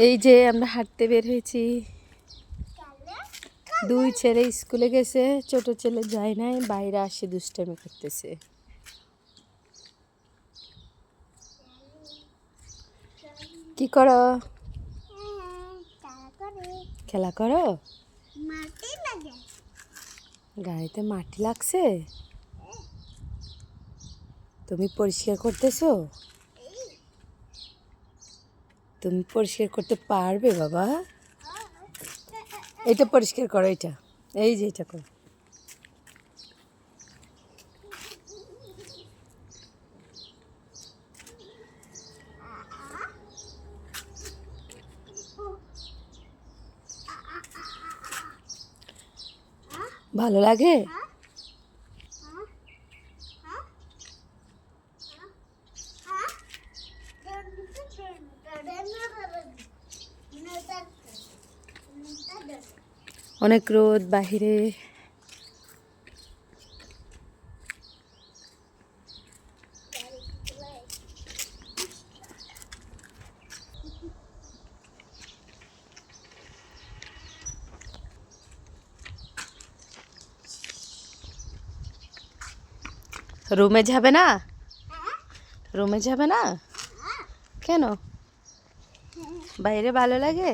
এই যে আমরা হাঁটতে বের হয়েছি। দুই ছেলে স্কুলে গেছে, ছোট ছেলে যায় নাই, বাইরে আসে দুষ্টামি করতেছে। কি করো? খেলা করো? গাড়িতে মাটি লাগছে, তুমি পরিষ্কার করতেছো? তুমি পরিষ্কার করতে পারবে বাবা? এটা পরিষ্কার করো, এটা এই যে এটা করো। ভালো লাগে? অনেক রোদ বাহিরে। রুমে যাবে না? রুমে যাবে না কেন? বাইরে ভালো লাগে?